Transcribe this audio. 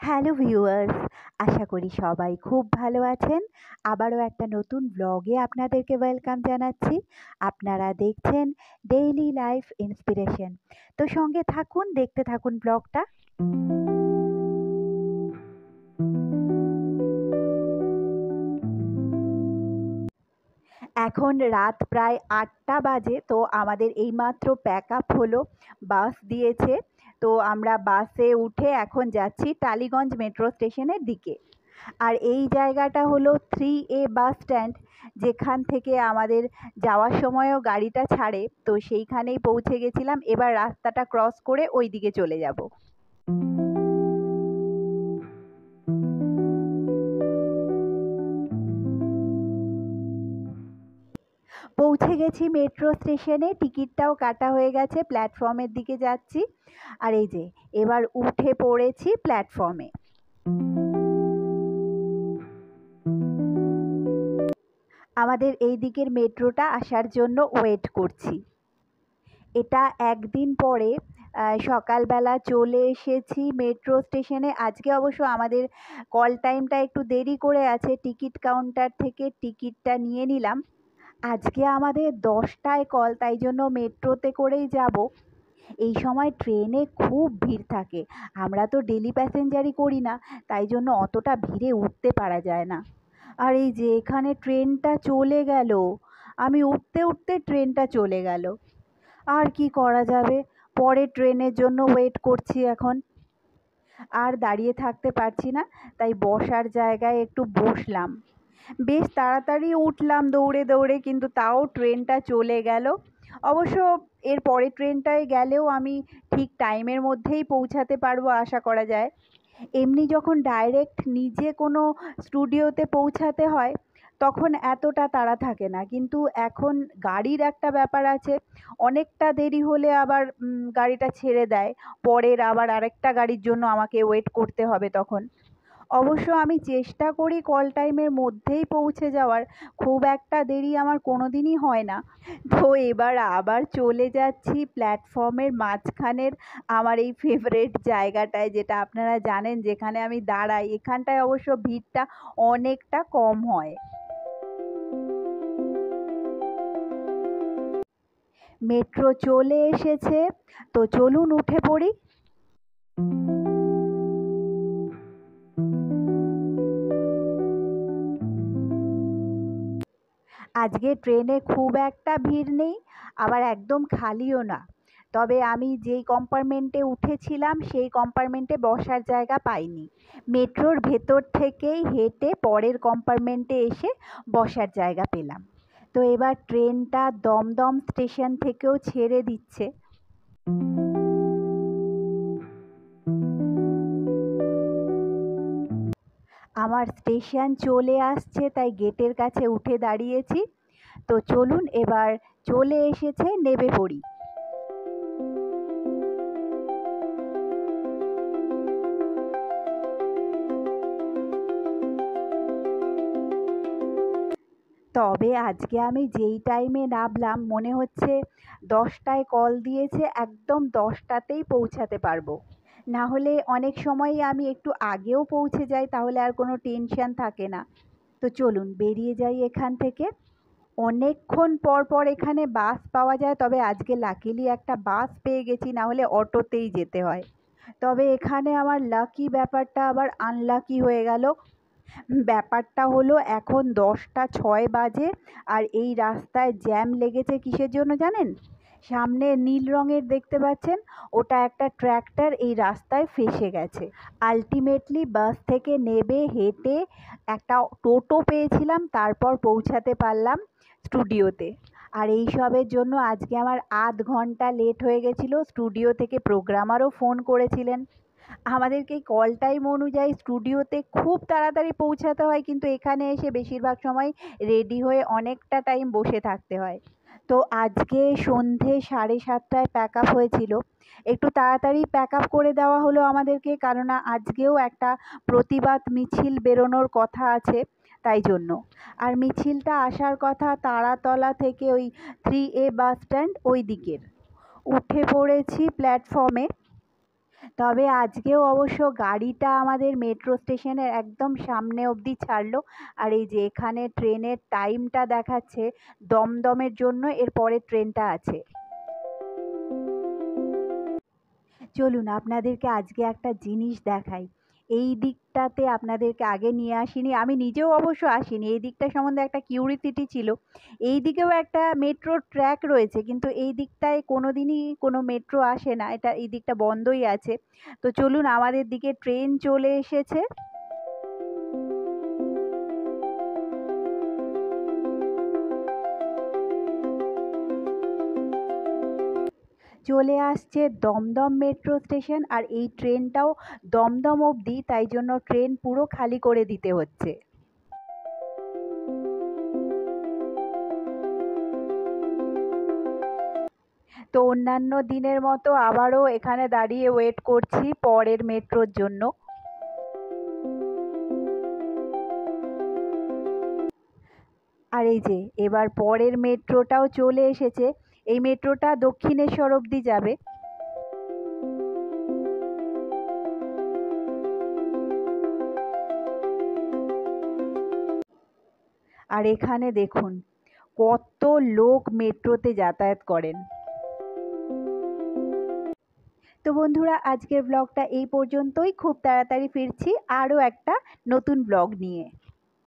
Hello viewers, আশা করি সবাই খুব ভালো আছেন। আবারও একটা নতুন ব্লগে আপনাদেরকে ওয়েলকাম জানাচ্ছি। আপনারা দেখছেন ডেইলি লাইফ ইন্সপিরেশন। তো সঙ্গে থাকুন, দেখতে থাকুন ব্লগটা। এখন রাত প্রায় ৮টা বাজে। তো আমাদের এইমাত্র প্যাক আপ হলো, বাস দিয়েছে। তো আমরা বাসে উঠে এখন যাচ্ছি টালিগঞ্জ মেট্রো স্টেশনের দিকে। আর এই জায়গাটা হলো 3A বাস স্ট্যান্ড, যেখান থেকে আমাদের যাওয়ার সময়ও গাড়িটা ছাড়ে। তো সেইখানেই পৌঁছে গেছিলাম, এবার রাস্তাটা ক্রস করে ওই দিকে চলে যাব। পৌঁছে গেছি মেট্রো স্টেশনে, টিকিটটাও কাটা হয়ে গেছে, প্ল্যাটফর্মের দিকে যাচ্ছি। আর এই যে এবার উঠে পড়েছি প্ল্যাটফর্মে। আমাদের এই দিকের মেট্রোটা আসার জন্য ওয়েট করছি। এটা একদিন পরে সকালবেলা চলে এসেছি মেট্রো স্টেশনে। আজকে অবশ্য আমাদের কল টাইমটা একটু দেরি করে আছে, টিকিট কাউন্টার থেকে টিকিটটা নিয়ে নিলাম। আজকে আমাদের 10টায় কল, তাই জন্য মেট্রোতে করেই যাব। এই সময় ট্রেনে খুব ভিড় থাকে, আমরা তো ডেলি প্যাসেঞ্জারই করি না, তাই জন্য অতটা ভিড়ে উঠতে পারা যায় না। আর এই যে এখানে ট্রেনটা চলে গেল, আমি উঠতে উঠতে ট্রেনটা চলে গেল। আর কি করা যাবে, পরে ট্রেনের জন্য ওয়েট করছি এখন। আর দাঁড়িয়ে থাকতে পারছি না, তাই বসার জায়গায় একটু বসলাম। বেশ তাড়াতাড়ি উঠলাম দৌড়ে দৌড়ে, কিন্তু তাও ট্রেনটা চলে গেল। অবশ্য এর পরের ট্রেনটায় গেলেও আমি ঠিক টাইমের মধ্যেই পৌঁছাতে পারবো আশা করা যায়। এমনি যখন ডাইরেক্ট নিজে কোনো স্টুডিওতে পৌঁছাতে হয় তখন এতটা তাড়া থাকে না, কিন্তু এখন গাড়ির একটা ব্যাপার আছে। অনেকটা দেরি হলে আবার গাড়িটা ছেড়ে দেয়, পরের আবার আরেকটা গাড়ির জন্য আমাকে ওয়েট করতে হবে তখন। অবশ্য আমি চেষ্টা করি কল টাইমের মধ্যেই পৌঁছে যাওয়ার, খুব একটা দেরি আমার কোনো দিনই হয় না। তো এবার আবার চলে যাচ্ছি প্ল্যাটফর্মের মাঝখানের আমার এই ফেভারিট জায়গাটায়, যেটা আপনারা জানেন যেখানে আমি দাঁড়াই। এখানটায় অবশ্য ভিড়টা অনেকটা কম হয়। মেট্রো চলে এসেছে, তো চলুন উঠে পড়ি। আজকে ট্রেনে খুব একটা ভিড় নেই, আবার একদম খালিও না। তবে আমি যেই কম্পার্টমেন্টে উঠেছিলাম সেই কম্পার্টমেন্টে বসার জায়গা পাইনি। মেট্রোর ভেতর থেকেই হেঁটে পরের কম্পার্টমেন্টে এসে বসার জায়গা পেলাম। তো এবার ট্রেনটা দমদম স্টেশন থেকেও ছেড়ে দিচ্ছে। আমার স্টেশন চলে আসছে, তাই গেটের কাছে উঠে দাঁড়িয়েছি। তো চলুন এবার চলে এসেছে, নেমে পড়ি। তবে আজকে আমি যেই টাইমে নামলাম মনে হচ্ছে 10টায় কল দিয়েছে, একদম 10টাতেই পৌঁছাতে পারবো। না হলে অনেক সময়ই আমি একটু আগেও পৌঁছে যাই, তাহলে আর কোনো টেনশন থাকে না। তো চলুন বেরিয়ে যাই এখান থেকে। অনেকক্ষণ পর পর এখানে বাস পাওয়া যায়, তবে আজকে লাকিলি একটা বাস পেয়ে গেছি, না হলে অটোতেই যেতে হয়। তবে এখানে আমার লাকি ব্যাপারটা আবার আনলাকি হয়ে গেল। ব্যাপারটা হলো এখন 10টা 6 বাজে, আর এই রাস্তায় জ্যাম লেগেছে কিসের জন্য জানেন? সামনে নীল রঙের দেখতে পাচ্ছেন, ওটা একটা ট্র্যাক্টর এই রাস্তায় ফেঁসে গেছে। আলটিমেটলি বাস থেকে নেমে হেঁটে একটা টোটো পেয়েছিলাম, তারপর পৌঁছাতে পারলাম স্টুডিওতে। আর এই সবের জন্য আজকে আমার আধ ঘন্টা লেট হয়ে গেছিলো। স্টুডিও থেকে প্রোগ্রামারও ফোন করেছিলেন। আমাদেরকে কল টাইম অনুযায়ী স্টুডিওতে খুব তাড়াতাড়ি পৌঁছাতে হয়, কিন্তু এখানে এসে বেশিরভাগ সময় রেডি হয়ে অনেকটা টাইম বসে থাকতে হয়। তো আজকে সন্ধে 7:30টায় প্যাক আপ হয়েছিল। একটু তাড়াতাড়ি প্যাক আপ করে দেওয়া হলো আমাদেরকে, কেননা আজকেও একটা প্রতিবাদ মিছিল বেরোনোর কথা আছে, তাই জন্য। আর মিছিলটা আসার কথা তারাতলা থেকে, ওই 3A বাস স্ট্যান্ড ওই দিকের। উঠে পড়েছি প্ল্যাটফর্মে। তবে আজকেও অবশ্য গাড়িটা আমাদের মেট্রো স্টেশনের একদম সামনে অবধি ছাড়লো। আর এই যে এখানে ট্রেনের টাইমটা দেখাচ্ছে, দমদমের জন্য এর পরের ট্রেনটা আছে। চলুন আপনাদেরকে আজকে একটা জিনিস দেখাই। এই দিকটাতে আপনাদেরকে আগে নিয়ে আসিনি, আমি নিজেও অবশ্য আসিনি। এই দিকটা সম্বন্ধে একটা কিউরিসিটি ছিল। এই দিকেও একটা মেট্রো ট্র্যাক রয়েছে, কিন্তু এই দিকটায় কোনো দিনই কোনো মেট্রো আসে না, এটা এই দিকটা বন্ধই আছে। তো চলুন, আমাদের দিকে ট্রেন চলে এসেছে। চলে আসছে দমদম মেট্রো স্টেশন, আর এই ট্রেনটাও দমদম অবধি, তাই জন্য ট্রেন পুরো খালি করে দিতে হচ্ছে। তো অন্যান্য দিনের মতো আবারও এখানে দাঁড়িয়ে ওয়েট করছি পরের মেট্রোর জন্য। আর এই যে এবার পরের মেট্রোটাও চলে এসেছে। এই মেট্রোটা দক্ষিণেশ্বর অবধি যাবে। আর এখানে দেখুন কত লোক মেট্রোতে যাতায়াত করেন। তো বন্ধুরা, আজকের ব্লগটা এই পর্যন্তই। খুব তাড়াতাড়ি ফিরছি আরও একটা নতুন ব্লগ নিয়ে।